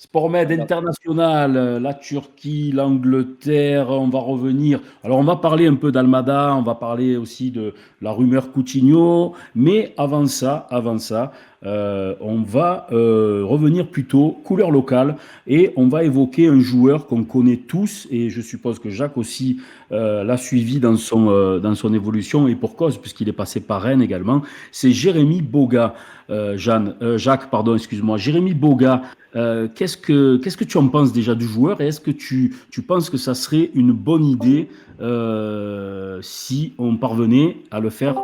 Sport Med international, la Turquie, l'Angleterre, on va revenir. Alors, on va parler un peu d'Almada, on va parler aussi de la rumeur Coutinho, mais avant ça, on va revenir plutôt couleur locale et on va évoquer un joueur qu'on connaît tous et je suppose que Jacques aussi l'a suivi dans son évolution et pour cause, puisqu'il est passé par Rennes également. C'est Jérémy Boga, Jacques, pardon, excuse-moi. Jérémy Boga, qu'est-ce que tu en penses déjà du joueur et est-ce que tu penses que ça serait une bonne idée si on parvenait à le faire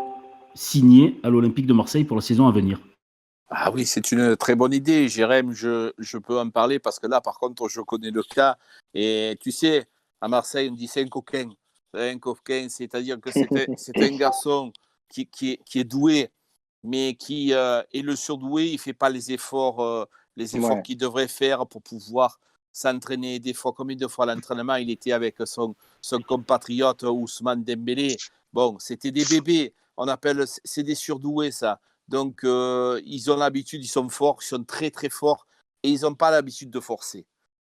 signer à l'Olympique de Marseille pour la saison à venir? Ah oui, c'est une très bonne idée, Jérém. Je peux en parler parce que là, par contre, je connais le cas. Et tu sais, à Marseille, on dit c'est un coquin. C'est un coquin, c'est-à-dire que c'est un garçon qui est doué, mais qui est le surdoué. Il ne fait pas les efforts Ouais. qu'il devrait faire pour pouvoir s'entraîner. Des fois, combien de fois à l'entraînement, il était avec son compatriote Ousmane Dembélé. Bon, c'était des bébés. C'est des surdoués, ça. Donc, ils ont l'habitude, ils sont forts, ils sont très, très forts et ils n'ont pas l'habitude de forcer.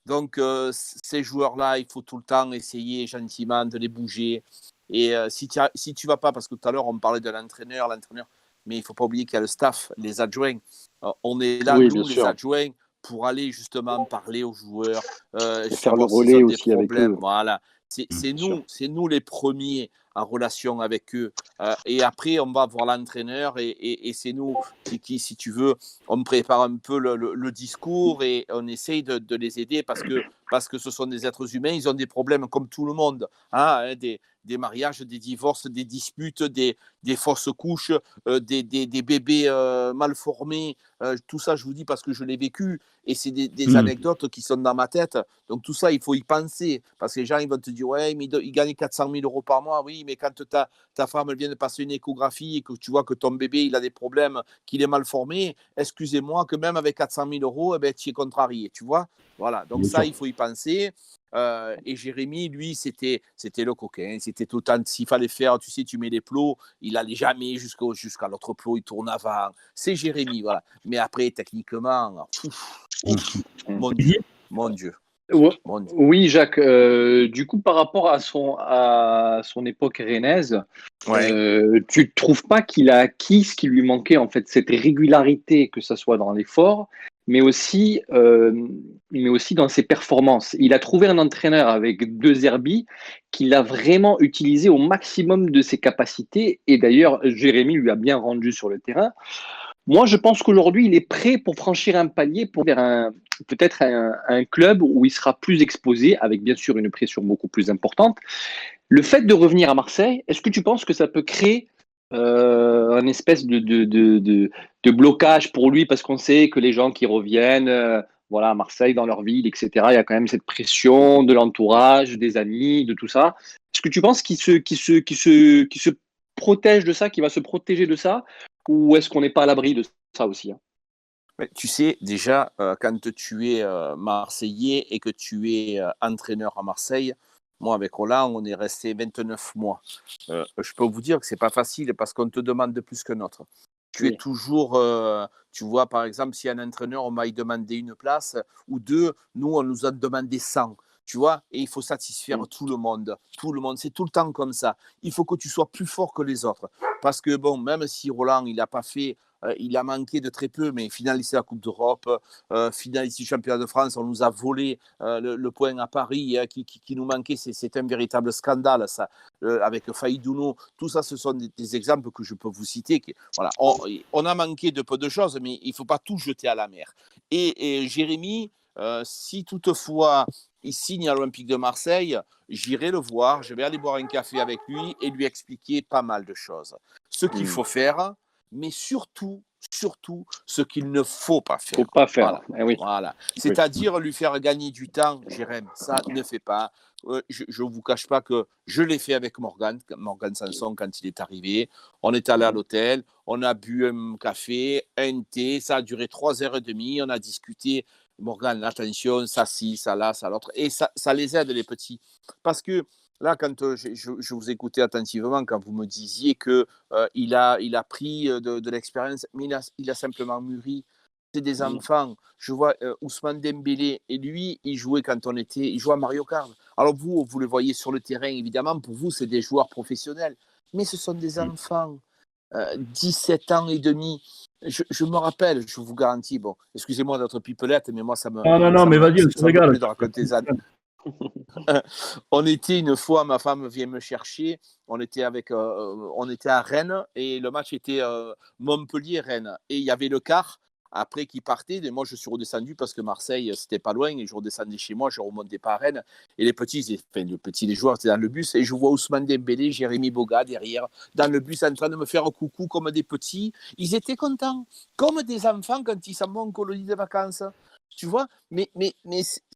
Donc, ces joueurs-là, il faut tout le temps essayer gentiment de les bouger. Et si tu vas pas, parce que tout à l'heure, on parlait de l'entraîneur, mais il ne faut pas oublier qu'il y a le staff, les adjoints. On est là, Oui, bien nous, les sûr. adjoints, pour aller justement parler aux joueurs, Et faire le savoir s'ils ont relais des aussi avec problèmes. eux, Voilà. bien sûr. C'est nous les premiers en relation avec eux. Et après, on va voir l'entraîneur et c'est nous qui, si tu veux, on prépare un peu le discours et on essaye de les aider parce que ce sont des êtres humains, ils ont des problèmes comme tout le monde. Des mariages, des divorces, des disputes, des fausses couches, des bébés mal formés. Tout ça, je vous dis parce que je l'ai vécu et c'est des Hmm. anecdotes qui sont dans ma tête. Donc tout ça, il faut y penser parce que les gens, ils vont te dire, ouais, mais il gagne 400 000 euros par mois. Oui, mais quand ta femme elle vient de passer une échographie et que tu vois que ton bébé, il a des problèmes, qu'il est mal formé, excusez-moi que même avec 400 000 euros, eh ben, tu es contrarié, tu vois. Voilà, donc Bien ça, sûr. il faut y penser. Et Jérémy, lui, c'était le coquin. C'était tout le temps, s'il fallait faire, tu sais, tu mets les plots, il n'allait jamais jusqu'à l'autre plot, il tourne avant. C'est Jérémy, voilà. Mais après, techniquement, Mm. mon Dieu, mon Dieu, Ouais. mon Dieu. Oui, Jacques. Du coup, par rapport à son époque rennaise, Ouais. tu ne trouves pas qu'il a acquis ce qui lui manquait, en fait, cette régularité, que ce soit dans l'effort, mais aussi, mais aussi dans ses performances. Il a trouvé un entraîneur avec De Zerbi qui l'a vraiment utilisé au maximum de ses capacités. Et d'ailleurs, Jérémy lui a bien rendu sur le terrain. Moi, je pense qu'aujourd'hui, il est prêt pour franchir un palier pour vers peut-être un club où il sera plus exposé, avec bien sûr une pression beaucoup plus importante. Le fait de revenir à Marseille, est-ce que tu penses que ça peut créer un espèce de blocage pour lui parce qu'on sait que les gens qui reviennent voilà, à Marseille, dans leur ville, etc., il y a quand même cette pression de l'entourage, des amis, de tout ça. Est-ce que tu penses qu'il se protège de ça, qu'il va se protéger de ça, ou est-ce qu'on n'est pas à l'abri de ça aussi, hein? Mais tu sais, déjà, quand tu es Marseillais et que tu es entraîneur à Marseille, moi, avec Roland, on est resté 29 mois. Je peux vous dire que c'est pas facile parce qu'on te demande de plus qu'un autre. Tu es Oui. toujours, tu vois, par exemple, si un entraîneur, on m'a demandé une place ou deux, nous, on nous a demandé 100. Tu vois, et il faut satisfaire Mm. tout le monde. Tout le monde, c'est tout le temps comme ça. Il faut que tu sois plus fort que les autres. Parce que, bon, même si Roland, il n'a pas fait il a manqué de très peu, mais finaliste de la Coupe d'Europe, finaliste du Championnat de France, on nous a volé le point à Paris qui nous manquait. C'est un véritable scandale, ça, avec Faïdouno. Tout ça, ce sont des exemples que je peux vous citer. Voilà, on a manqué de peu de choses, mais il ne faut pas tout jeter à la mer. Et Jérémy, si toutefois il signe à l'Olympique de Marseille, j'irai le voir, je vais aller boire un café avec lui et lui expliquer pas mal de choses. Ce qu'il Mm. faut faire, mais surtout, ce qu'il ne faut pas Faut faire. pas faire. Voilà. Eh oui. Voilà. Oui. C'est-à-dire lui faire gagner du temps, Jérém. Ça ne fait pas. Je ne vous cache pas que je l'ai fait avec Morgan Sanson quand il est arrivé. On est allé à Mhm. l'hôtel, on a bu un café, un thé, ça a duré 3 heures et demie, on a discuté. Morgan, attention, ça ci, ça là, ça l'autre. Et ça les aide, les petits. Parce que là, quand je vous écoutais attentivement, quand vous me disiez que il a pris de l'expérience, mais il a simplement mûri. c'est des enfants. Je vois Ousmane Dembélé, et lui, il jouait à Mario Kart. Alors vous le voyez sur le terrain, évidemment, pour vous, c'est des joueurs professionnels. Mais ce sont des enfants, 17 ans et demi. Je me rappelle, je vous garantis, bon, excusez-moi d'être pipelette, mais moi, Non, mais vas-y, on se ça me régale. plaît de raconter ça. On était une fois, ma femme vient me chercher, on était à Rennes, et le match était Montpellier-Rennes. Et il y avait le car après qui partait, et moi je suis redescendu parce que Marseille c'était pas loin, et je redescendais chez moi, je remontais pas à Rennes, et les joueurs étaient dans le bus, et je vois Ousmane Dembélé, Jérémy Boga derrière dans le bus en train de me faire un coucou comme des petits. Ils étaient contents comme des enfants quand ils s'en vont en colonie de vacances, tu vois. Mais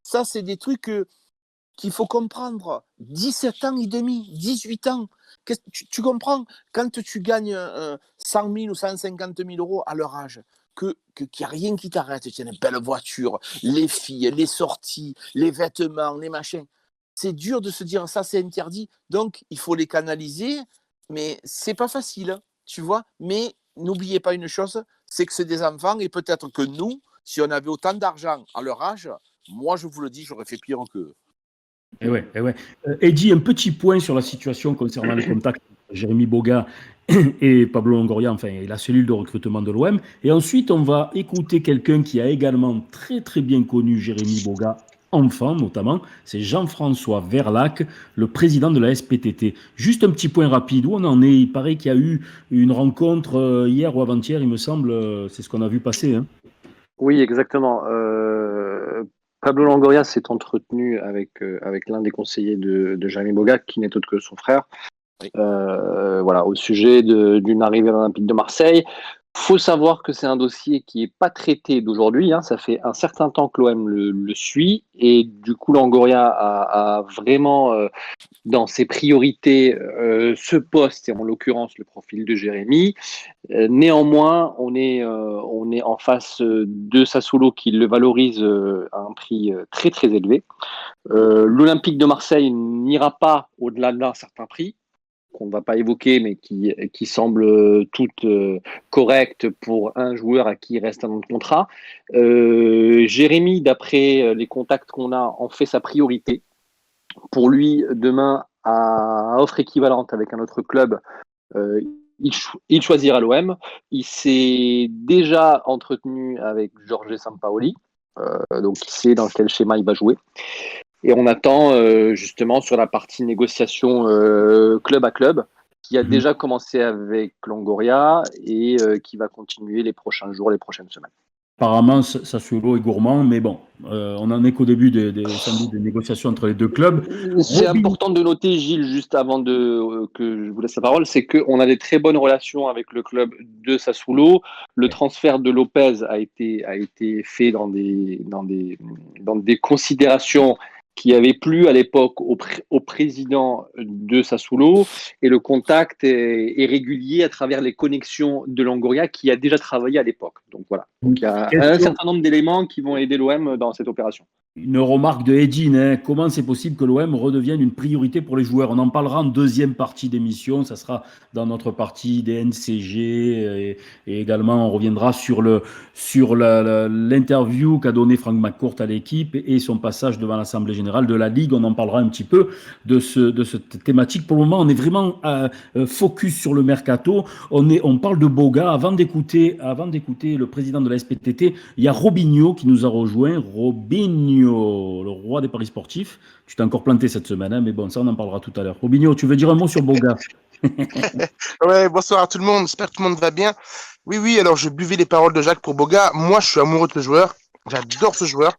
ça, c'est des trucs qu'il faut comprendre. 17 ans et demi, 18 ans. Tu comprends, quand tu gagnes 100 000 ou 150 000 euros à leur âge, qu'il n'y a rien qui t'arrête. Tu as une belle voiture, les filles, les sorties, les vêtements, les machins. C'est dur de se dire ça, c'est interdit. Donc, il faut les canaliser, mais c'est pas facile, tu vois. Mais n'oubliez pas une chose, c'est que c'est des enfants, et peut-être que nous, si on avait autant d'argent à leur âge, moi, je vous le dis, j'aurais fait pire qu'eux. Et ouais, et ouais. Eddy, un petit point sur la situation concernant les contacts entre Jérémy Boga et Pablo Longoria, enfin, et la cellule de recrutement de l'OM. Et ensuite, on va écouter quelqu'un qui a également très très bien connu Jérémy Boga, enfant notamment, c'est Jean-François Verlac, le président de la SPTT. Juste un petit point rapide, où on en est? Il paraît qu'il y a eu une rencontre hier ou avant-hier, il me semble, c'est ce qu'on a vu passer, hein. Oui, exactement. Pablo Longoria s'est entretenu avec l'un des conseillers de Jérémy Boga, qui n'est autre que son frère, Oui. voilà, au sujet d'une arrivée à l'Olympique de Marseille. Faut savoir que c'est un dossier qui n'est pas traité d'aujourd'hui, hein. Ça fait un certain temps que l'OM le suit, et du coup Longoria a vraiment dans ses priorités ce poste, et en l'occurrence le profil de Jérémy. Néanmoins, on est en face de Sassuolo qui le valorise à un prix très très élevé. L'Olympique de Marseille n'ira pas au-delà d'un certain prix, qu'on ne va pas évoquer, mais qui semble toute correcte pour un joueur à qui il reste un an de contrat. Jérémy, d'après les contacts qu'on a, en fait sa priorité. Pour lui, demain, à offre équivalente avec un autre club, il choisira l'OM. Il s'est déjà entretenu avec Jorge Sampaoli, donc il sait dans quel schéma il va jouer. Et on attend justement sur la partie négociation club à club, qui a déjà commencé avec Longoria et qui va continuer les prochains jours, les prochaines semaines. Apparemment, Sassuolo est gourmand, mais bon, on n'en est qu'au début sans doute des négociations entre les deux clubs. C'est important de noter, Gilles, juste avant que je vous laisse la parole, c'est qu'on a des très bonnes relations avec le club de Sassuolo. Le transfert de Lopez a été fait dans des considérations qui avait plu à l'époque au président de Sassuolo, et le contact est régulier à travers les connexions de Longoria qui a déjà travaillé à l'époque. Donc voilà, donc il y a un certain nombre d'éléments qui vont aider l'OM dans cette opération. Une remarque de Edine, hein. Comment c'est possible que l'OM redevienne une priorité pour les joueurs? On en parlera en deuxième partie d'émission, ça sera dans notre partie des NCG, et également on reviendra sur l'interview qu'a donné Franck McCourt à l'équipe et son passage devant l'Assemblée Générale de la Ligue. On en parlera un petit peu de cette thématique. Pour le moment, on est vraiment focus sur le mercato. On parle de Boga. Avant d'écouter le président de la SPTT, il y a Robinho qui nous a rejoint. Robinho, le roi des paris sportifs. Tu t'es encore planté cette semaine, hein, mais bon, ça on en parlera tout à l'heure. Robinho, tu veux dire un mot sur Boga? Ouais, bonsoir à tout le monde, j'espère que tout le monde va bien. Oui, alors je buvais les paroles de Jacques pour Boga. Moi, je suis amoureux de ce joueur, j'adore ce joueur.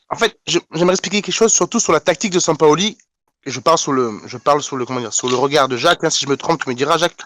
En fait, j'aimerais expliquer quelque chose, surtout sur la tactique de Sampaoli. Et je parle sur le regard de Jacques, hein. Si je me trompe, tu me diras, Jacques.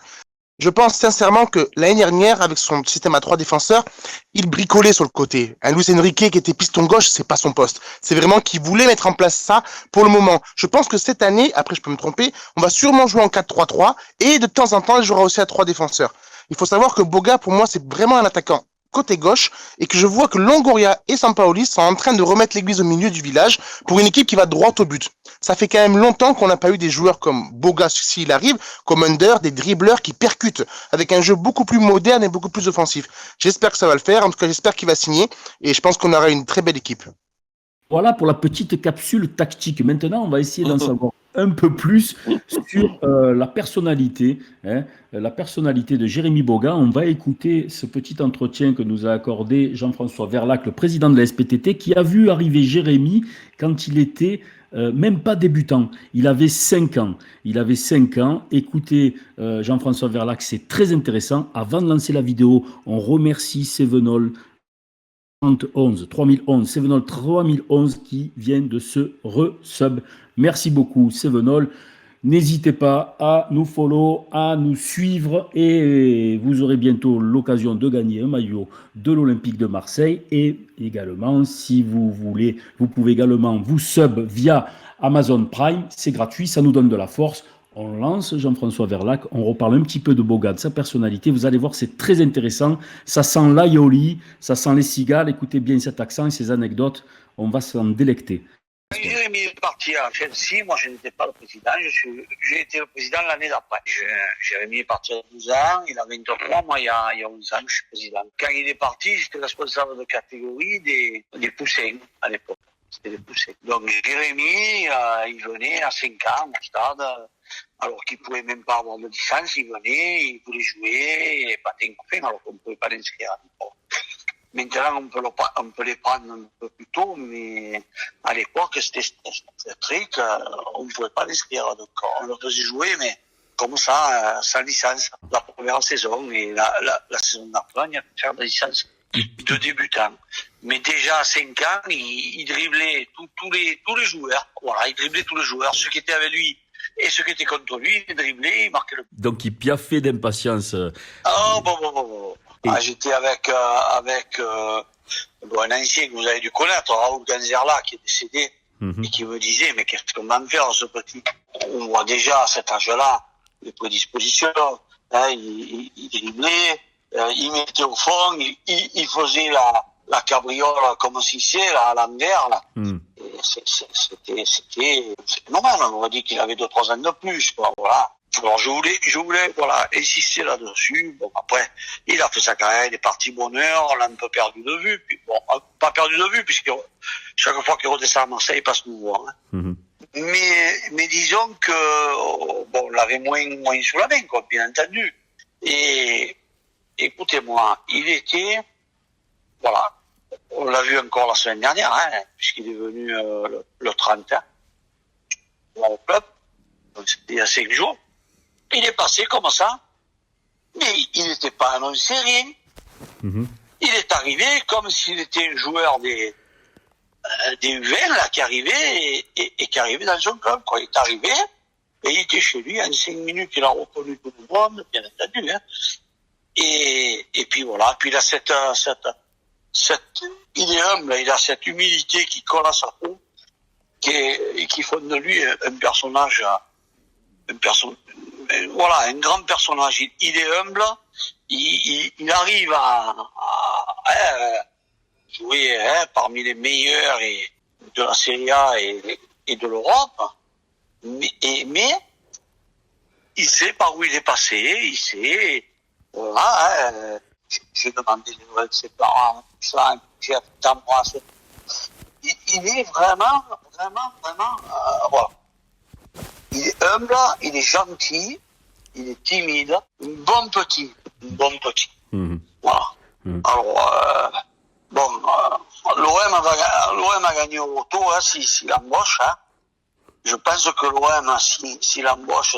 Je pense sincèrement que l'année dernière, avec son système à 3 défenseurs, il bricolait sur le côté. Un Luis Enrique qui était piston gauche, c'est pas son poste. C'est vraiment qu'il voulait mettre en place ça pour le moment. Je pense que cette année, après je peux me tromper, on va sûrement jouer en 4-3-3 et de temps en temps, il jouera aussi à 3 défenseurs. Il faut savoir que Boga, pour moi, c'est vraiment un attaquant côté gauche et que je vois que Longoria et Sampaoli sont en train de remettre l'église au milieu du village pour une équipe qui va droit au but. Ça fait quand même longtemps qu'on n'a pas eu des joueurs comme Boga s'il arrive, comme Under, des dribbleurs qui percutent avec un jeu beaucoup plus moderne et beaucoup plus offensif. J'espère que ça va le faire. En tout cas, j'espère qu'il va signer et je pense qu'on aura une très belle équipe. Voilà pour la petite capsule tactique. Maintenant, on va essayer d'en savoir un peu plus sur la personnalité, la personnalité de Jérémy Boga. On va écouter ce petit entretien que nous a accordé Jean-François Verlac, le président de la SPTT, qui a vu arriver Jérémy quand il était même pas débutant. Il avait 5 ans. Il avait 5 ans. Écoutez, Jean-François Verlac, c'est très intéressant. Avant de lancer la vidéo, on remercie Sevenol 3011, Sevenol 3011 qui vient de se resub. Merci beaucoup Sevenol. N'hésitez pas à nous follow, à nous suivre et vous aurez bientôt l'occasion de gagner un maillot de l'Olympique de Marseille. Et également, si vous voulez, vous pouvez également vous sub via Amazon Prime. C'est gratuit, ça nous donne de la force. On lance Jean-François Verlac, on reparle un petit peu de Boga, de sa personnalité. Vous allez voir, c'est très intéressant. Ça sent l'aioli, ça sent les cigales. Écoutez bien cet accent et ces anecdotes. On va s'en délecter. Jérémy est parti à Chelsea, moi je n'étais pas le président, j'ai été le président l'année d'après. Jérémy est parti à 12 ans, il a 23, moi il y a 11 ans je suis président. Quand il est parti, j'étais responsable de catégorie des poussins à l'époque. C'était des poussins. Donc Jérémy, il venait à 5 ans au stade, alors qu'il ne pouvait même pas avoir de licence, il venait, il voulait jouer, il battait un copain alors qu'on ne pouvait pas l'inscrire. Maintenant, on peut les prendre un peu plus tôt, mais à l'époque, c'était strict, on ne pouvait pas l'inscrire. Donc, on le faisait jouer, mais comme ça, sans licence. La première saison et la saison d'après, il y a pu faire de licence de débutant. Mais déjà à 5 ans, il driblait tous les joueurs. Voilà, il driblait tous les joueurs, ceux qui étaient avec lui et ceux qui étaient contre lui, il driblait, il marquait le but. Donc, il piaffait d'impatience. Oh, bon. Ah, j'étais avec un ancien que vous avez dû connaître, Raoul Ganzerla, qui est décédé, et qui me disait, mais qu'est-ce qu'on va en faire, ce petit? On voit déjà, à cet âge-là, les prédispositions, hein, il driblait, il mettait au fond, il faisait la cabriole comme si c'est, là, à l'envers, là. C'était normal, on aurait dit qu'il avait 2-3 ans de plus, quoi, voilà. Alors je voulais voilà insister là-dessus. Bon après, il a fait sa carrière, il est parti bonheur, on l'a un peu perdu de vue. Puis bon, pas perdu de vue puisque chaque fois qu'il redescend à Marseille, il passe nous voir. Hein. Mais disons que bon, on l'avait moins sous la main, quoi, bien entendu. Et écoutez-moi, il était voilà, on l'a vu encore la semaine dernière, hein, puisqu'il est venu le 30 au club. Donc c'était il y a 5 jours. Il est passé comme ça, mais il n'était pas annoncé rien. Il est arrivé comme s'il était un joueur des U20 là, qui arrivait et qui arrivait dans son club. Quoi. Il est arrivé et il était chez lui en 5 minutes. Il a reconnu tout le monde, bien entendu. Hein. Et puis voilà. Puis il a il est humble, il a cette humilité qui colle à sa peau, qui fait de lui un personnage. Voilà, un grand personnage. Il est humble, il arrive à jouer parmi les meilleurs de la Serie A et de l'Europe, mais il sait par où il est passé, il sait, voilà, j'ai demandé les nouvelles de ses parents, tout ça, j'ai embrassé. Il est vraiment, voilà. Il est humble, il est gentil, il est timide, un bon petit. Voilà. Alors, l'OM a gagné au loto, hein, s'il embauche, hein. Je pense que l'OM, s'il embauche,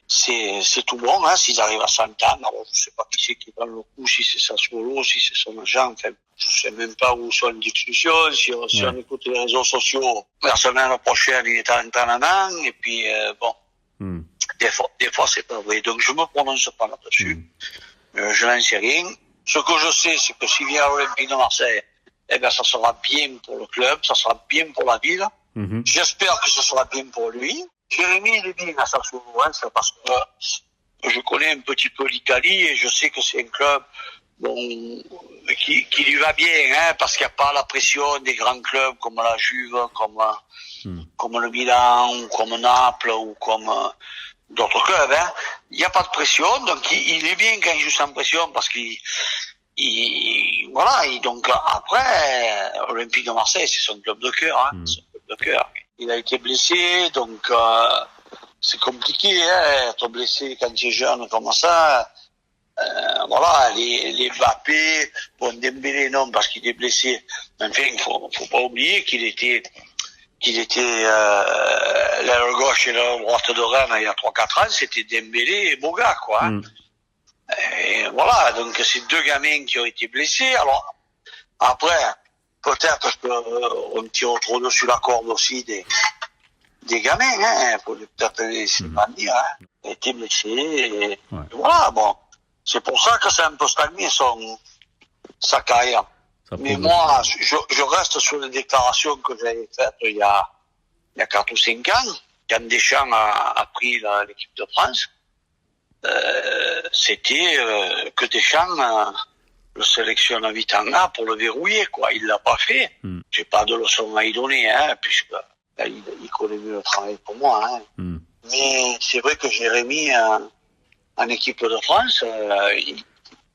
c'est tout bon, hein, s'ils arrivent à s'entendre. Alors, je sais pas qui c'est qui est dans le coup, si c'est Sassuolo, si c'est son agent, enfin, je sais même pas où sont les discussions, si on écoute les réseaux sociaux. La semaine prochaine, il est à l'entraînement, et puis, bon. Des fois, c'est pas vrai. Donc, je me prononce pas là-dessus. Je n'en sais rien. Ce que je sais, c'est que s'il vient à l'Olympique de Marseille, eh ben, ça sera bien pour le club, ça sera bien pour la ville. J'espère que ce sera bien pour lui. Jérémy, il est bien à Sassuolo, hein, c'est parce que je connais un petit peu l'Italie et je sais que c'est un club bon, qui lui va bien, hein, parce qu'il n'y a pas la pression des grands clubs comme la Juve, comme le Milan, ou comme Naples, ou comme d'autres clubs. Hein. Il n'y a pas de pression, donc il est bien quand il joue sans pression, parce voilà, donc après, Olympique de Marseille, c'est son club de cœur, hein, son club de cœur. Il a été blessé, donc c'est compliqué, hein, être blessé quand tu es jeune comme ça. Voilà, les Mbappé, bon, Dembélé non, parce qu'il est blessé. Mais enfin, faut pas oublier qu'il était l'aile gauche et l'aile droite de Rennes il y a 3-4 ans, c'était Dembélé et Boga, quoi. Hein. Et voilà, donc c'est deux gamins qui ont été blessés. Alors, après, peut-être qu'on tire trop dessus la corde aussi des gamins, hein, faut peut-être laisser pas dire, hein. Il a été blessé, et voilà, bon. C'est pour ça que c'est un peu stagné sa carrière. Mais moi, je reste sur les déclarations que j'avais faites il y a 4 ou 5 ans, quand Deschamps a pris l'équipe de France. C'était que Deschamps le sélectionne à 8 ans là pour le verrouiller, quoi. Il l'a pas fait. J'ai pas de leçon à y donner, hein, puisque là, il connaît mieux le travail pour moi, hein. Mais c'est vrai que Jérémy, en équipe de France,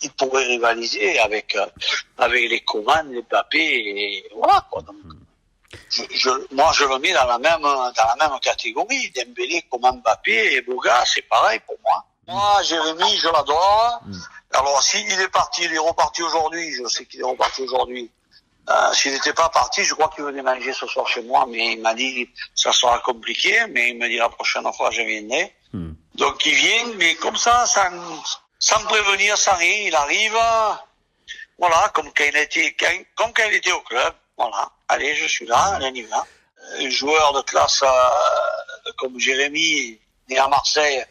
il pourrait rivaliser avec les Coman, les Mbappé, et voilà, quoi. Donc, moi, je le mets dans la même catégorie. Dembélé, Coman, Mbappé et Boga, c'est pareil pour moi. Moi, Jérémy, je l'adore. Alors, s'il est parti, il est reparti aujourd'hui. Je sais qu'il est reparti aujourd'hui. S'il n'était pas parti, je crois qu'il venait manger ce soir chez moi, mais il m'a dit ça sera compliqué, mais il me dit la prochaine fois je viendrai. Donc il vient, mais comme ça, sans prévenir, sans rien, il arrive, voilà, comme quand il était au club, voilà. Allez, je suis là, allez, on y va. Un joueur de classe comme Jérémy, né à Marseille,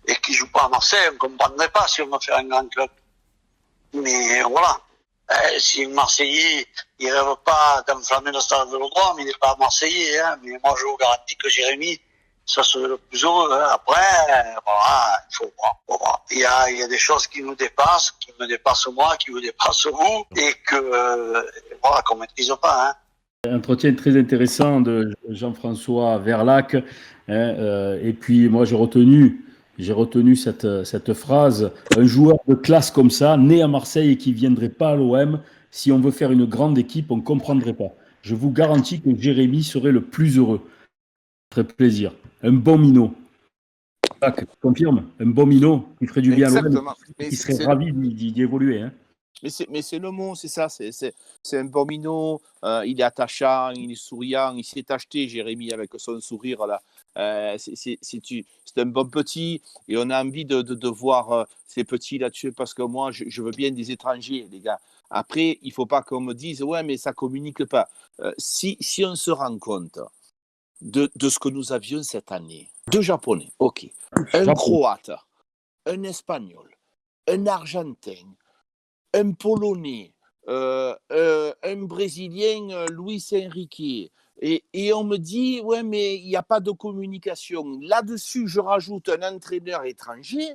et qui joue pas à Marseille, on ne comprendrait pas si on veut faire un grand club. Mais voilà. Si un Marseillais, il rêve pas d'enflammer le stade de Vélodrome, il n'est pas Marseillais, hein. Mais moi, je vous garantis que Jérémy, ça serait le plus heureux, hein. Après, voilà, il faut voir. Il y a des choses qui nous dépassent, qui me dépassent moi, qui vous dépassent vous, et que, voilà, qu'on maîtrise pas, hein. Un entretien très intéressant de Jean-François Verlac, hein, et puis moi j'ai retenu cette phrase: un joueur de classe comme ça, né à Marseille et qui ne viendrait pas à l'OM, si on veut faire une grande équipe, on ne comprendrait pas. Je vous garantis que Jérémy serait le plus heureux. Très plaisir. Un bon minot. Confirme, un bon minot qui ferait du bien à l'OM, qui serait ravi d'y évoluer, hein. Mais c'est le mot, c'est ça. C'est un bon minot. Il est attachant, il est souriant. Il s'est acheté, Jérémy, avec son sourire là. C'est un bon petit, et on a envie de voir ces petits là-dessus, parce que moi, je veux bien des étrangers, les gars. Après, il ne faut pas qu'on me dise ouais, mais ça ne communique pas. Si on se rend compte de ce que nous avions cette année, 2 Japonais, ok, un Croate, un Espagnol, un Argentin, un Polonais, un Brésilien, Luis Enrique, et on me dit ouais, mais il n'y a pas de communication. Là-dessus, je rajoute un entraîneur étranger.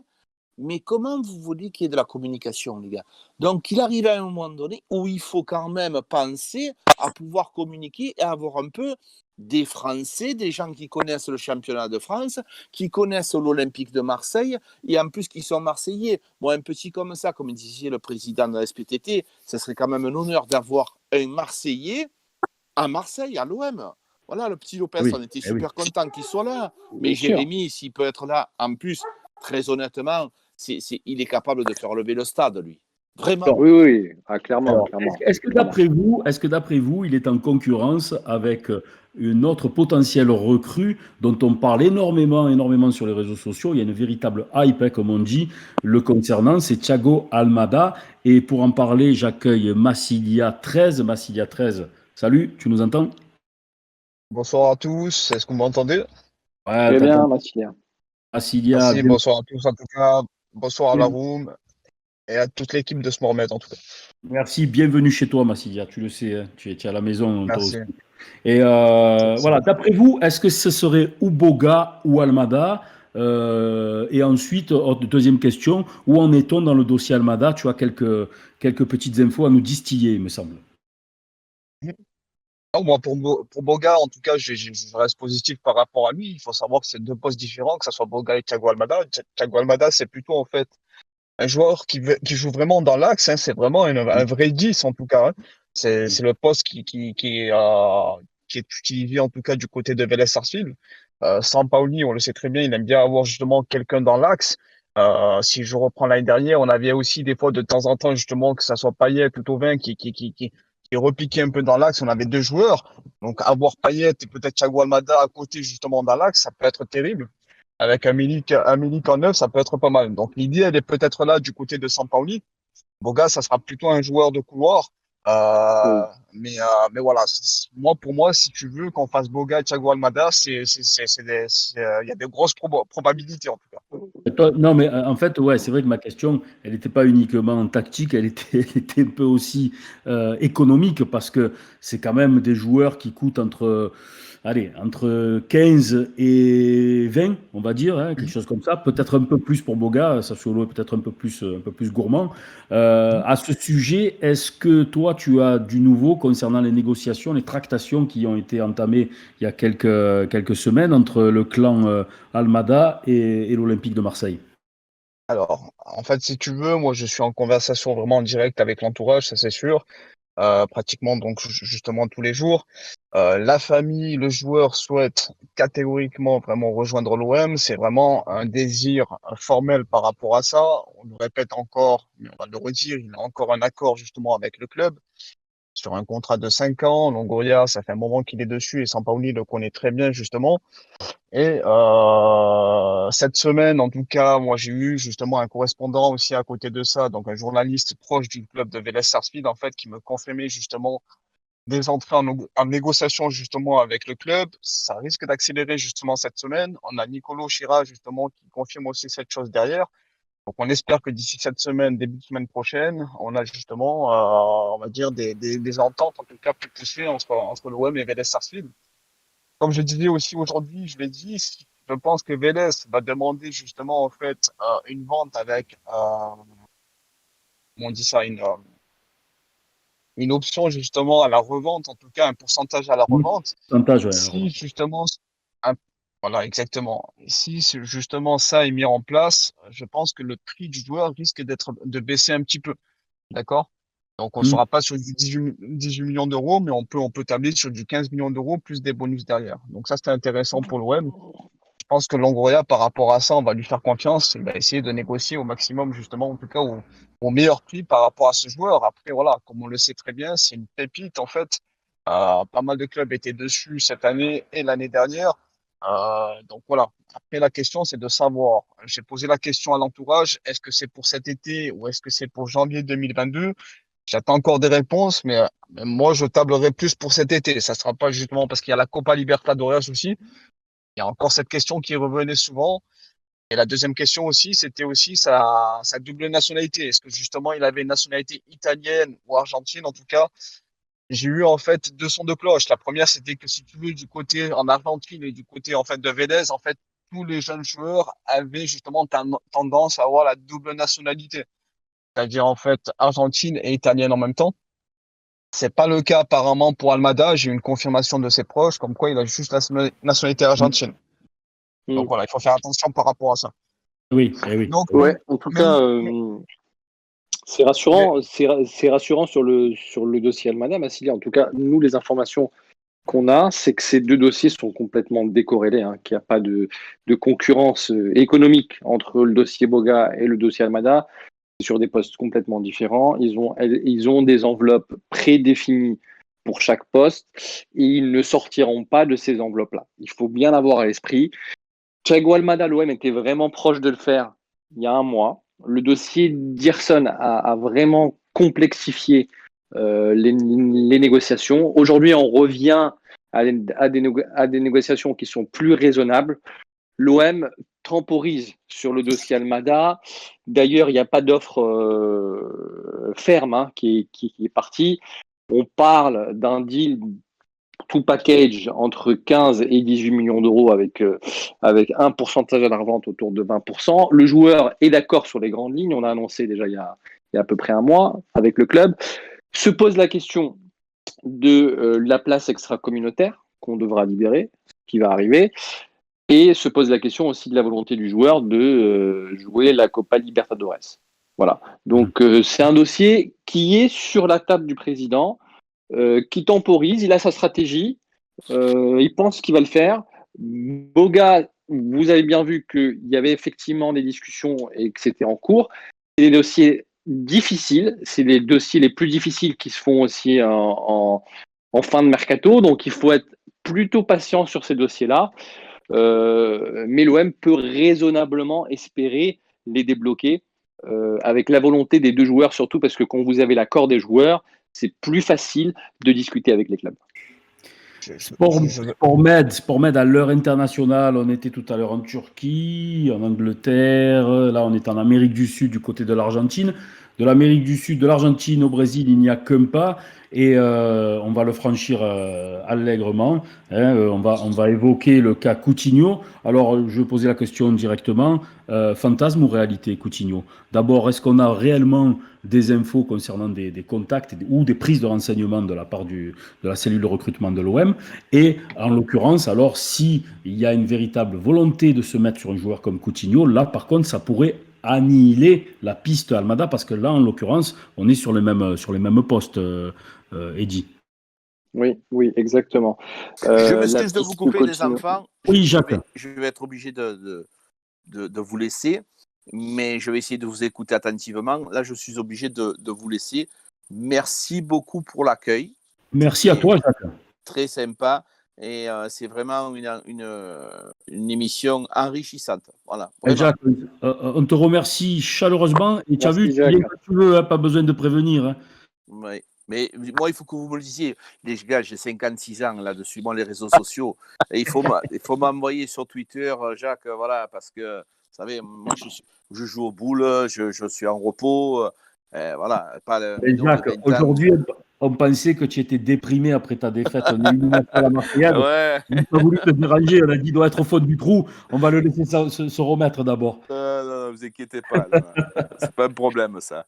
Mais comment vous voulez qu'il y ait de la communication, les gars? Donc, il arrive à un moment donné où il faut quand même penser à pouvoir communiquer et avoir un peu des Français, des gens qui connaissent le championnat de France, qui connaissent l'Olympique de Marseille, et en plus qui sont Marseillais. Moi, un petit comme ça, comme disait le président de la SPTT, ce serait quand même un honneur d'avoir un Marseillais à Marseille, à l'OM. Voilà, le petit Lopez, on était super content qu'il soit là. Mais Jérémy, s'il peut être là, en plus, très honnêtement, il est capable de faire lever le stade, lui. Vraiment. Oui, clairement. Alors, est-ce que d'après vous, il est en concurrence avec une autre potentielle recrue dont on parle énormément sur les réseaux sociaux? Il y a une véritable hype, hein, comme on dit, le concernant, c'est Thiago Almada. Et pour en parler, j'accueille Massilia13. Massilia13, salut, tu nous entends? Bonsoir à tous, est-ce que vous m'entendez? Ouais, très bien, Massilia. Massilia, merci, bonsoir à tous en tout cas, bonsoir à la room et à toute l'équipe de Smormet en tout cas. Merci, bienvenue chez toi Massilia, tu le sais, hein, tu es à la maison. Merci. Et voilà, d'après vous, est-ce que ce serait ou Boga ou Almada? Et ensuite, deuxième question, où en est-on dans le dossier Almada? Tu as quelques petites infos à nous distiller, il me semble. Non, moi, pour Boga, en tout cas, je reste positif par rapport à lui. Il faut savoir que c'est deux postes différents, que ce soit Boga et Thiago Almada. Thiago Almada, c'est plutôt, en fait, un joueur qui joue vraiment dans l'axe. Hein. C'est vraiment un vrai 10, en tout cas. Hein. C'est le poste qui est utilisé, en tout cas, du côté de Vélez Sarsfield. Sampaoli, on le sait très bien, il aime bien avoir justement quelqu'un dans l'axe. Si je reprends l'année dernière, on avait aussi des fois de temps en temps, justement, que ça soit Payet ou Thauvin qui repiquait un peu dans l'axe. On avait deux joueurs. Donc, avoir Payet et peut-être Thiago Almada à côté, justement, dans l'axe, ça peut être terrible. Avec un Milik en neuf, ça peut être pas mal. Donc, l'idée, elle est peut-être là du côté de Sampaoli. Boga, ça sera plutôt un joueur de couloir. Euh, Oui. mais voilà, pour moi, si tu veux qu'on fasse Boga et Thiago Almada, il y a des grosses probabilités en tout cas. Non, mais en fait, ouais, c'est vrai que ma question, elle n'était pas uniquement tactique, elle était un peu aussi économique parce que c'est quand même des joueurs qui coûtent entre 15 et 20, on va dire, hein, quelque chose comme ça. Peut-être un peu plus pour Boga, Sassuolo est peut-être un peu plus gourmand. À ce sujet, est-ce que toi, tu as du nouveau concernant les négociations, les tractations qui ont été entamées il y a quelques semaines entre le clan Almada et l'Olympique de Marseille? Alors, en fait, si tu veux, moi, je suis en conversation vraiment en direct avec l'entourage, ça c'est sûr. Pratiquement donc justement tous les jours. La famille, le joueur souhaite catégoriquement vraiment rejoindre l'OM. C'est vraiment un désir formel par rapport à ça. On le répète encore, mais on va le redire, il a encore un accord justement avec le club sur un contrat de 5 ans. Longoria, ça fait un moment qu'il est dessus et Sampaoli le connaît très bien justement. Et cette semaine, en tout cas, moi j'ai eu justement un correspondant aussi à côté de ça, donc un journaliste proche du club de Vélez Sarsfield en fait, qui me confirmait justement des entrées en négociation justement avec le club. Ça risque d'accélérer justement cette semaine. On a Nicolo Chira justement qui confirme aussi cette chose derrière. Donc on espère que d'ici cette semaine, début de semaine prochaine, on a justement, on va dire, des ententes en tout cas plus poussées entre l'OM et Vélez Sarsfield. Comme je disais aussi aujourd'hui, je l'ai dit, je pense que Vélez va demander justement en fait une vente avec, comment on dit ça, une option justement à la revente, en tout cas un pourcentage à la Mmh. revente. Pourcentage, ouais, Si justement, un- voilà, exactement. Si justement ça est mis en place, je pense que le prix du joueur risque de baisser un petit peu. D'accord? Donc, on ne Mmh. sera pas sur du 18 millions d'euros, mais on peut tabler sur du 15 millions d'euros plus des bonus derrière. Donc, ça, c'était intéressant pour l'OM. Je pense que Longoria, par rapport à ça, on va lui faire confiance. Il va essayer de négocier au maximum, justement, en tout cas, au meilleur prix par rapport à ce joueur. Après, voilà, comme on le sait très bien, c'est une pépite, en fait. Pas mal de clubs étaient dessus cette année et l'année dernière. Donc, voilà. Après, la question, c'est de savoir. J'ai posé la question à l'entourage. Est-ce que c'est pour cet été ou est-ce que c'est pour janvier 2022? J'attends encore des réponses, mais moi, je tablerai plus pour cet été. Ça sera pas justement parce qu'il y a la Copa Libertadores aussi. Il y a encore cette question qui revenait souvent. Et la deuxième question aussi, c'était aussi sa double nationalité. Est-ce que justement il avait une nationalité italienne ou argentine? En tout cas, j'ai eu en fait deux sons de cloche. La première, c'était que si tu veux, du côté en Argentine et du côté en fait de Vélez, en fait, tous les jeunes joueurs avaient justement tendance à avoir la double nationalité, c'est-à-dire en fait argentine et italienne en même temps. C'est pas le cas apparemment pour Almada. J'ai eu une confirmation de ses proches, comme quoi il a juste la nationalité argentine. Donc Mm. voilà, il faut faire attention par rapport à ça. Oui, eh oui. Donc, Ouais, en tout mais, cas, mais, c'est mais- rassurant, c'est rassurant sur le dossier Almada, Massilia. En tout cas, nous, les informations qu'on a, c'est que ces deux dossiers sont complètement décorrélés, hein, qu'il n'y a pas de concurrence économique entre le dossier Boga et le dossier Almada. C'est sur des postes complètement différents. Ils ont des enveloppes prédéfinies pour chaque poste et ils ne sortiront pas de ces enveloppes-là. Il faut bien l'avoir à l'esprit. Thiago Almada, l'OM était vraiment proche de le faire il y a un mois. Le dossier d'Hirson a vraiment complexifié les négociations. Aujourd'hui, on revient à des négociations qui sont plus raisonnables. L'OM temporise sur le dossier Almada. D'ailleurs, il n'y a pas d'offre ferme, hein, qui est partie. On parle d'un deal tout package entre 15 et 18 millions d'euros avec un pourcentage à la revente autour de 20%. Le joueur est d'accord sur les grandes lignes. On a annoncé déjà il y a à peu près un mois avec le club. Se pose la question de la place extra-communautaire qu'on devra libérer, qui va arriver. Et se pose la question aussi de la volonté du joueur de jouer la Copa Libertadores. Voilà. Donc, c'est un dossier qui est sur la table du président, qui temporise. Il a sa stratégie. Il pense qu'il va le faire. Boga, vous avez bien vu qu'il y avait effectivement des discussions et que c'était en cours. C'est des dossiers difficiles. C'est les dossiers les plus difficiles qui se font aussi en fin de mercato. Donc, il faut être plutôt patient sur ces dossiers-là. Mais l'OM peut raisonnablement espérer les débloquer avec la volonté des deux joueurs, surtout parce que quand vous avez l'accord des joueurs, c'est plus facile de discuter avec les clubs. Sport-Med à l'heure internationale, on était tout à l'heure en Turquie, en Angleterre, là on est en Amérique du Sud du côté de l'Argentine. De l'Amérique du Sud, de l'Argentine au Brésil, il n'y a qu'un pas et on va le franchir allègrement. On va évoquer le cas Coutinho. Alors je vais poser la question directement, fantasme ou réalité Coutinho? D'abord, est-ce qu'on a réellement des infos concernant des contacts ou des prises de renseignements de la part de la cellule de recrutement de l'OM? Et en l'occurrence, alors s'il y a une véritable volonté de se mettre sur un joueur comme Coutinho, là par contre ça pourrait annihiler la piste Almada parce que là en l'occurrence on est sur les mêmes postes, Eddy. Oui, exactement. Je m'excuse de vous couper les enfants. Oui, Jacques. Je vais être obligé de vous laisser, mais je vais essayer de vous écouter attentivement. Là, je suis obligé de vous laisser. Merci beaucoup pour l'accueil. Merci à toi, Jacques. Très sympa. Et c'est vraiment une émission enrichissante. Voilà. Jacques, on te remercie chaleureusement. Et tu as vu, tu viens quand tu veux, hein, pas besoin de prévenir. Hein. Oui. Mais moi, il faut que vous me le disiez. Les gars, j'ai 56 ans là-dessus, moi, les réseaux sociaux. Et il faut m'envoyer sur Twitter, Jacques, voilà, parce que, vous savez, moi, je joue aux boules, je suis en repos. Voilà. Jacques, aujourd'hui, on pensait que tu étais déprimé après ta défaite en élimination à la Marseillade. Ouais. On n'a pas voulu te déranger. On a dit qu'il doit être au fond du trou. On va le laisser se remettre d'abord. Non, vous inquiétez pas. C'est pas un problème, ça.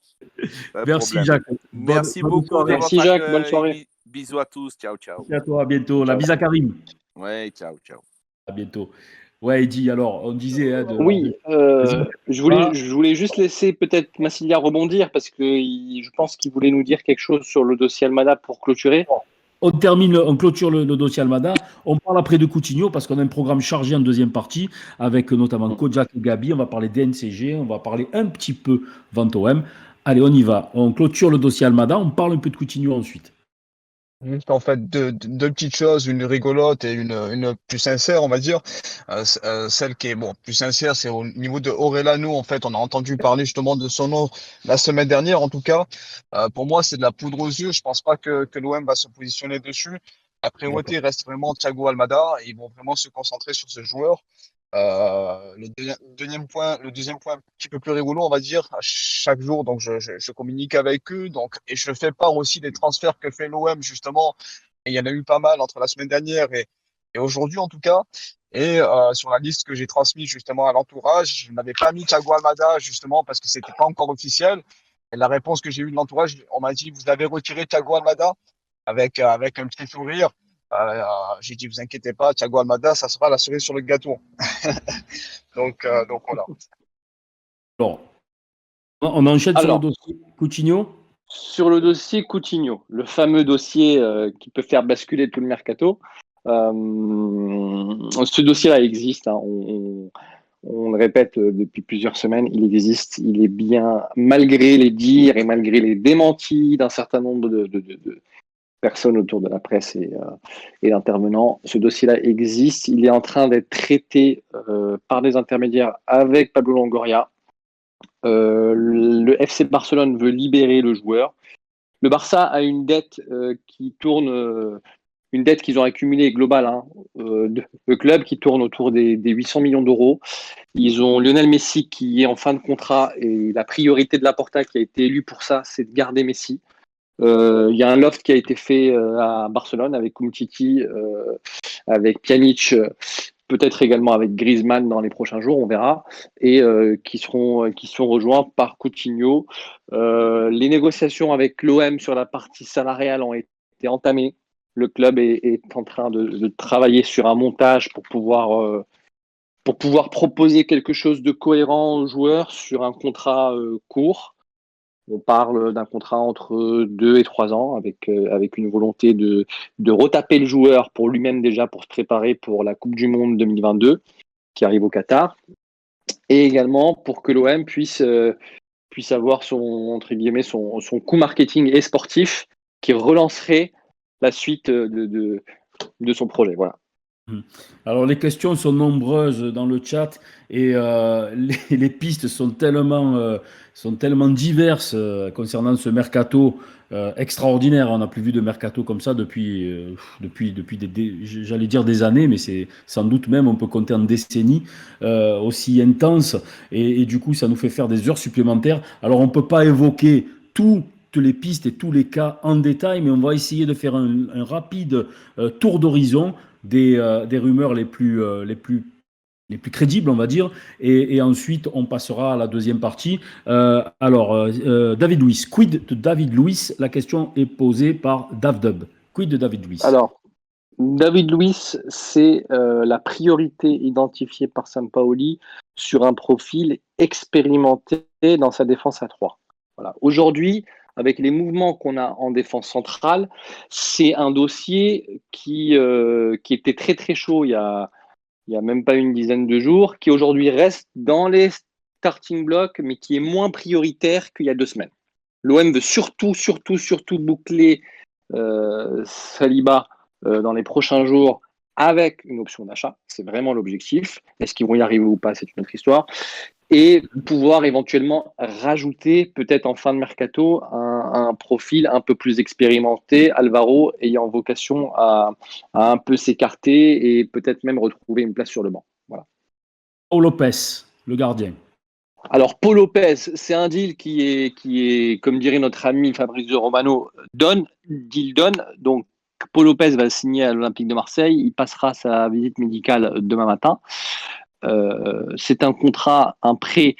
Merci, Jacques. Merci beaucoup. Merci, Jacques. Bonne soirée. Bisous à tous. Ciao, ciao. Merci à toi. À bientôt. Ciao. La bise à Karim. Ouais, ciao. À bientôt. Ouais, Eddy, alors, on disait... Oui, je voulais juste laisser peut-être Massilia rebondir parce que je pense qu'il voulait nous dire quelque chose sur le dossier Almada pour clôturer. On clôture le dossier Almada. On parle après de Coutinho parce qu'on a un programme chargé en deuxième partie avec notamment Kojak et Gabi. On va parler DNCG, on va parler un petit peu vente OM. Allez, on y va. On clôture le dossier Almada. On parle un peu de Coutinho ensuite. Juste en fait deux petites choses, une rigolote et une plus sincère, on va dire. Celle qui est plus sincère, c'est au niveau de Orelano. En fait, on a entendu parler justement de son nom la semaine dernière. En tout cas, pour moi, c'est de la poudre aux yeux. Je pense pas que l'OM va se positionner dessus. La priorité reste vraiment Thiago Almada. Ils vont vraiment se concentrer sur ce joueur. Le deuxième point un petit peu plus rigolo, on va dire, à chaque jour, donc je communique avec eux, donc, et je fais part aussi des transferts que fait l'OM, justement, et il y en a eu pas mal entre la semaine dernière et aujourd'hui, en tout cas, et sur la liste que j'ai transmise justement à l'entourage, je n'avais pas mis Thiago Almada, justement, parce que c'était pas encore officiel, et la réponse que j'ai eue de l'entourage, on m'a dit, vous avez retiré Thiago Almada, avec un petit sourire. J'ai dit, vous inquiétez pas, Thiago Almada, ça sera la cerise sur le gâteau. donc voilà. Alors, on enchaîne sur le dossier Coutinho. Sur le dossier Coutinho, le fameux dossier qui peut faire basculer tout le mercato. Ce dossier-là existe. Hein, on le répète depuis plusieurs semaines, il existe. Il est bien, malgré les dires et malgré les démentis d'un certain nombre de personnes autour de la presse et d'intervenants. Ce dossier-là existe. Il est en train d'être traité par des intermédiaires avec Pablo Longoria. Le FC Barcelone veut libérer le joueur. Le Barça a une dette qui tourne, une dette qu'ils ont accumulée globale, le club qui tourne autour des 800 millions d'euros. Ils ont Lionel Messi qui est en fin de contrat et la priorité de Laporta qui a été élu pour ça, c'est de garder Messi. Il y a un loft qui a été fait à Barcelone avec Umtiti, avec Pjanic, peut-être également avec Griezmann dans les prochains jours, on verra, et qui seront rejoints par Coutinho. Les négociations avec l'OM sur la partie salariale ont été entamées. Le club est en train de travailler sur un montage pour pouvoir proposer quelque chose de cohérent aux joueurs sur un contrat court. On parle d'un contrat entre 2 et 3 ans avec une volonté de retaper le joueur pour lui-même déjà pour se préparer pour la Coupe du Monde 2022 qui arrive au Qatar et également pour que l'OM puisse avoir entre guillemets son coup marketing et sportif qui relancerait la suite de son projet. Voilà. Alors les questions sont nombreuses dans le chat et les pistes sont tellement diverses concernant ce mercato extraordinaire. On n'a plus vu de mercato comme ça depuis j'allais dire des années, mais c'est sans doute même, on peut compter en décennies, aussi intense. Et du coup, ça nous fait faire des heures supplémentaires. Alors on ne peut pas évoquer toutes les pistes et tous les cas en détail, mais on va essayer de faire un rapide tour d'horizon des rumeurs les plus crédibles, on va dire, et ensuite on passera à la deuxième partie. David Luiz, quid de David Luiz? La question est posée par Davdub. Quid de David Luiz? Alors, David Luiz, c'est la priorité identifiée par Sampaoli sur un profil expérimenté dans sa défense à 3. Voilà. Aujourd'hui, avec les mouvements qu'on a en défense centrale, c'est un dossier qui était très très chaud il y a même pas une dizaine de jours, qui aujourd'hui reste dans les starting blocks, mais qui est moins prioritaire qu'il y a 2 semaines. L'OM veut surtout boucler Saliba dans les prochains jours avec une option d'achat. C'est vraiment l'objectif. Est-ce qu'ils vont y arriver ou pas, c'est une autre histoire. Et pouvoir éventuellement rajouter, peut-être en fin de mercato, un profil un peu plus expérimenté, Alvaro ayant vocation à un peu s'écarter et peut-être même retrouver une place sur le banc. Voilà. Paul Lopez, le gardien. Alors, Paul Lopez, c'est un deal qui est, comme dirait notre ami Fabrizio Romano, donne. Donc, Paul Lopez va signer à l'Olympique de Marseille. Il passera sa visite médicale demain matin. C'est un contrat, un prêt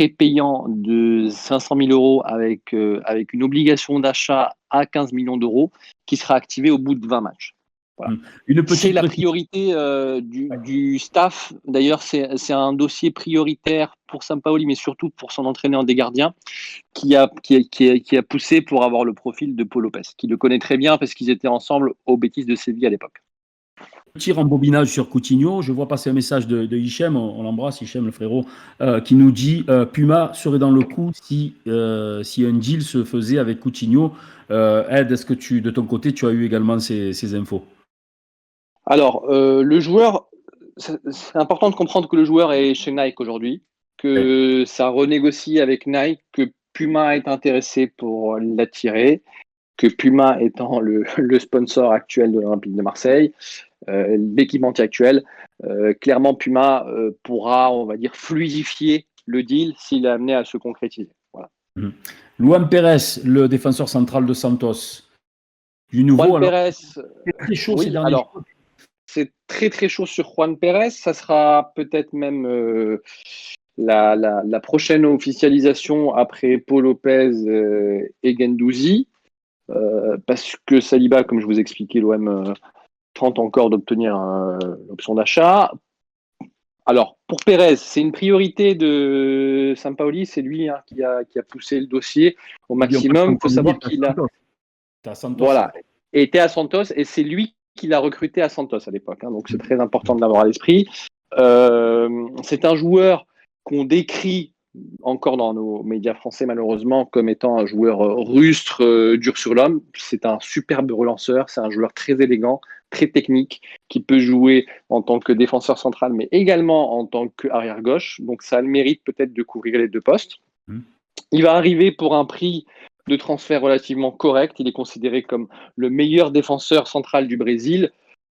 payant de 500 000 euros avec une obligation d'achat à 15 millions d'euros qui sera activée au bout de 20 matchs. Voilà. C'est la priorité du staff. D'ailleurs, c'est un dossier prioritaire pour Sampaoli, mais surtout pour son entraîneur des gardiens, qui a poussé pour avoir le profil de Paul Lopez, qui le connaît très bien parce qu'ils étaient ensemble au Betis de Séville à l'époque. Petit rembobinage sur Coutinho. Je vois passer un message de Hichem, on l'embrasse, Hichem, le frérot, qui nous dit Puma serait dans le coup si un deal se faisait avec Coutinho. Ed, est-ce que de ton côté, tu as eu également ces infos? Alors, le joueur, c'est important de comprendre que le joueur est chez Nike aujourd'hui, que ça renégocie avec Nike, que Puma est intéressé pour l'attirer, que Puma étant le sponsor actuel de l'Olympique de Marseille, l'équipementier actuel, clairement Puma pourra, on va dire, fluidifier le deal s'il est amené à se concrétiser. Voilà. Luan Pérez, le défenseur central de Santos. Du nouveau, Juan Pérez, c'est très chaud oui, ces derniers jours. C'est très très chaud sur Juan Pérez. Ça sera peut-être même la prochaine officialisation après Paul Lopez et Guendouzi, parce que Saliba, comme je vous expliquais, l'OM tente encore d'obtenir l'option d'achat. Alors, pour Pérez, c'est une priorité de Sampaoli. C'est lui qui a poussé le dossier au maximum. Il faut savoir qu'il était à Santos et c'est lui qui l'a recruté à Santos à l'époque. Donc, c'est très important de l'avoir à l'esprit. C'est un joueur qu'on décrit encore dans nos médias français, malheureusement, comme étant un joueur rustre, dur sur l'homme. C'est un superbe relanceur. C'est un joueur très élégant, très technique, qui peut jouer en tant que défenseur central, mais également en tant qu'arrière gauche. Donc, ça a le mérite peut-être de couvrir les 2 postes. Il va arriver pour un prix de transfert relativement correct. Il est considéré comme le meilleur défenseur central du Brésil.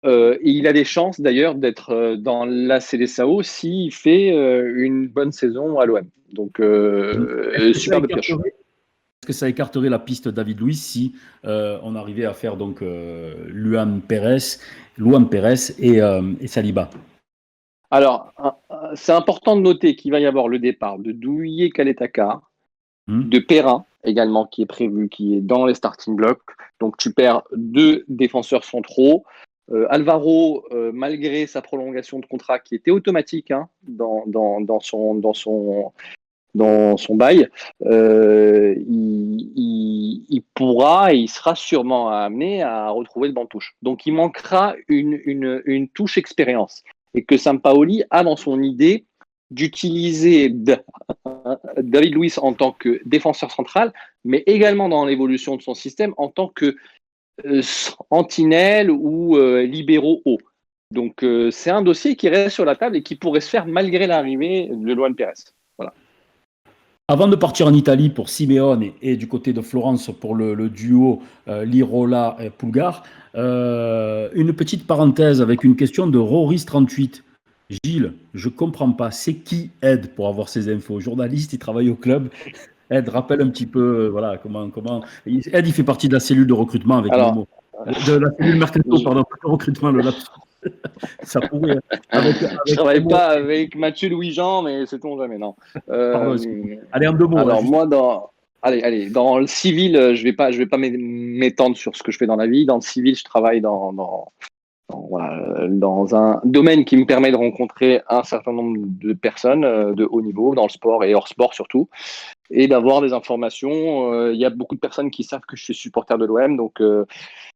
Et il a des chances d'ailleurs d'être dans la Seleção s'il fait une bonne saison à l'OM. Donc, superbe pioche. que ça écarterait la piste David Luiz si on arrivait à faire donc Luan Pérez et Saliba? Alors, c'est important de noter qu'il va y avoir le départ de Douillet Kaletaka, de Perrin également qui est prévu, qui est dans les starting blocks. Donc tu perds 2 défenseurs centraux. Alvaro, malgré sa prolongation de contrat qui était automatique dans son bail, il pourra et il sera sûrement amené à retrouver le banc de touche. Donc il manquera une touche expérience et que Sampaoli a dans son idée d'utiliser David Luiz en tant que défenseur central, mais également dans l'évolution de son système en tant que sentinelle ou libéraux haut. Donc c'est un dossier qui reste sur la table et qui pourrait se faire malgré l'arrivée de Luan Pérez. Voilà. Avant de partir en Italie pour Simeone et du côté de Florence pour le duo Lirola et Pulgar, une petite parenthèse avec une question de Roris38. Gilles, je comprends pas, c'est qui Ed pour avoir ces infos? Journaliste, il travaille au club. Ed, rappelle un petit peu, voilà, comment. Ed, il fait partie de la cellule de recrutement avec Momo. De la cellule mercato, pardon, pas de recrutement, le lapsus. Ça pourrait. Je ne travaille pas avec Mathieu Louis-Jean, mais c'est on jamais, non. Allez, en 2 mots. Alors, moi, dans le civil, je vais pas m'étendre sur ce que je fais dans la vie. Dans le civil, je travaille dans un domaine qui me permet de rencontrer un certain nombre de personnes de haut niveau, dans le sport et hors sport surtout, et d'avoir des informations. Il y a beaucoup de personnes qui savent que je suis supporter de l'OM, donc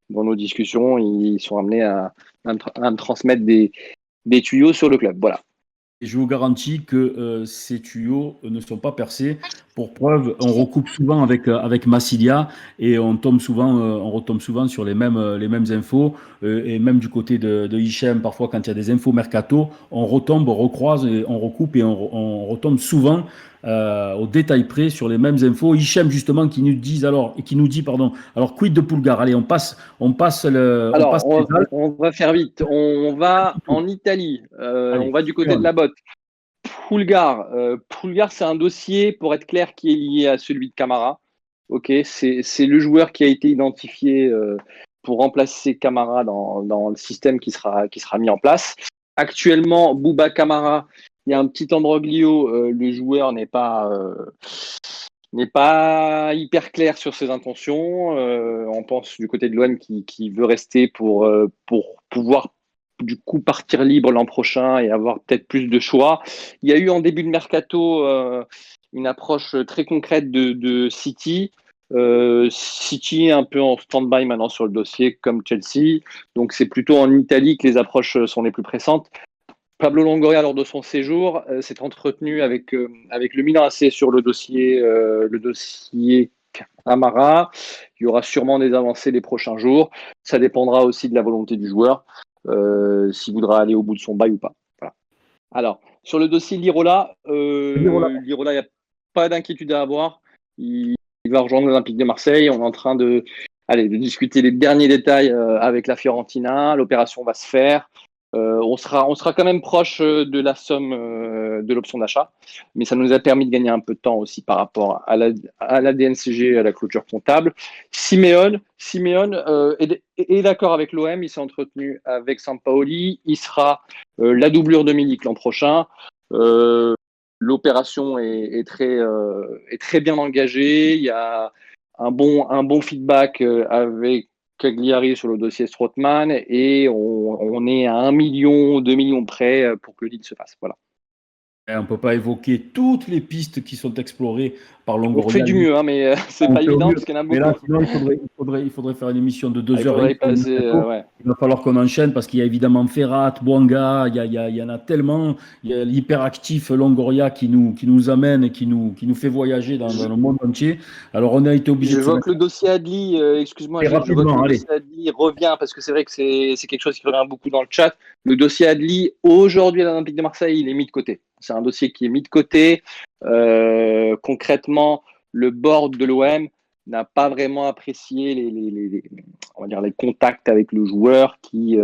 dans nos discussions, ils sont amenés à me transmettre des tuyaux sur le club. Voilà. Et je vous garantis que ces tuyaux ne sont pas percés. Pour preuve, on recoupe souvent avec Massilia et on retombe souvent sur les mêmes infos. Et même du côté de Hichem, parfois quand il y a des infos mercato, on recroise, et on recoupe et on retombe souvent au détail près sur les mêmes infos. Hichem justement qui nous dit alors quid de Pulgar? Allez, on passe on va faire vite. On va en Italie. On va du côté de la botte. Pulgar, c'est un dossier, pour être clair, qui est lié à celui de Camara. Ok, c'est le joueur qui a été identifié pour remplacer Camara dans le système qui sera mis en place. Actuellement, Bouba Camara, il y a un petit embroglio. Le joueur n'est pas hyper clair sur ses intentions. On pense du côté de l'OM qui veut rester pour pouvoir du coup partir libre l'an prochain et avoir peut-être plus de choix. Il y a eu en début de mercato une approche très concrète de City. City est un peu en stand-by maintenant sur le dossier comme Chelsea. Donc c'est plutôt en Italie que les approches sont les plus pressantes. Pablo Longoria, lors de son séjour, s'est entretenu avec le Milan AC sur le dossier Camara. Il y aura sûrement des avancées les prochains jours. Ça dépendra aussi de la volonté du joueur, s'il voudra aller au bout de son bail ou pas. Voilà. Alors, sur le dossier Lirola, il n'y a pas d'inquiétude à avoir. Il va rejoindre l'Olympique de Marseille. On est en train de discuter les derniers détails avec la Fiorentina. L'opération va se faire. On sera quand même proche de la somme de l'option d'achat, mais ça nous a permis de gagner un peu de temps aussi par rapport à la DNCG, à la clôture comptable. Simeone est d'accord avec l'OM, il s'est entretenu avec Sampaoli, il sera la doublure de Milik l'an prochain. L'opération est très bien engagée, il y a un bon feedback avec Cagliari sur le dossier Strootman et on est à 1 million, 2 millions près pour que le deal se fasse. Voilà. On ne peut pas évoquer toutes les pistes qui sont explorées par Longoria. On fait du mieux, mais c'est pas évident parce qu'il y en a beaucoup. Mais là, sinon, il faudrait faire une émission de 2 heures. Il va falloir qu'on enchaîne parce qu'il y a évidemment Ferrat, Bouanga, il y en a tellement. Il y a l'hyperactif Longoria qui nous amène et qui nous fait voyager dans le monde entier. Alors, on a été obligé de. Je vois que le dossier Adli, excuse-moi, je vois que le dossier Adli revient parce que c'est vrai que c'est quelque chose qui revient beaucoup dans le chat. Le dossier Adli, aujourd'hui à l'Olympique de Marseille, il est mis de côté. C'est un dossier qui est mis de côté. Concrètement, le board de l'OM n'a pas vraiment apprécié les contacts avec le joueur qui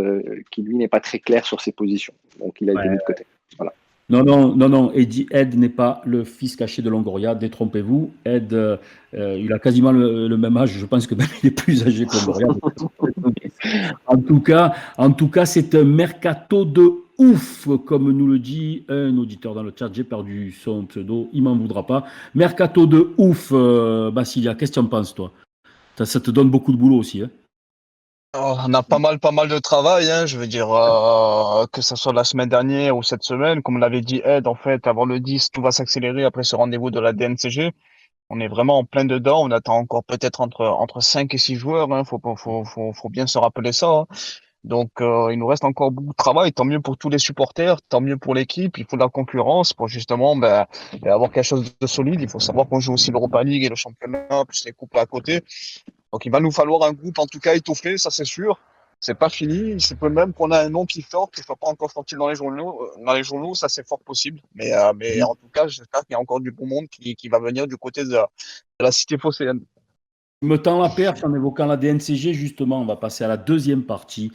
lui n'est pas très clair sur ses positions. Donc il a été mis de côté. Voilà. Non, non, non, non. Ed n'est pas le fils caché de Longoria. Détrompez-vous. Ed, il a quasiment le même âge. Je pense que même il est plus âgé que Longoria. En tout cas, c'est un mercato de ouf, comme nous le dit un auditeur dans le chat. J'ai perdu son pseudo. Il m'en voudra pas. Mercato de ouf, Basilia. Qu'est-ce que tu en penses, toi? Ça te donne beaucoup de boulot aussi, hein? Oh, on a pas mal de travail, hein, je veux dire, que ça soit la semaine dernière ou cette semaine. Comme l'avait dit Ed, en fait, avant le 10, tout va s'accélérer après ce rendez-vous de la DNCG. On est vraiment en plein dedans. On attend encore peut-être entre 5 et 6 joueurs. Hein. Faut bien se rappeler ça. Hein. Donc, il nous reste encore beaucoup de travail. Tant mieux pour tous les supporters, tant mieux pour l'équipe. Il faut de la concurrence pour justement avoir quelque chose de solide. Il faut savoir qu'on joue aussi l'Europa League et le championnat, plus les coupes à côté. Donc, il va nous falloir un groupe, en tout cas, étoffé, ça c'est sûr. C'est pas fini. Il se peut même qu'on a un nom qui sort, qui soit pas encore sorti dans les journaux. Ça, c'est fort possible. Mais en tout cas, j'espère qu'il y a encore du bon monde qui va venir du côté de la cité phocéenne. Je me tends la perche en évoquant la DNCG, justement. On va passer à la deuxième partie.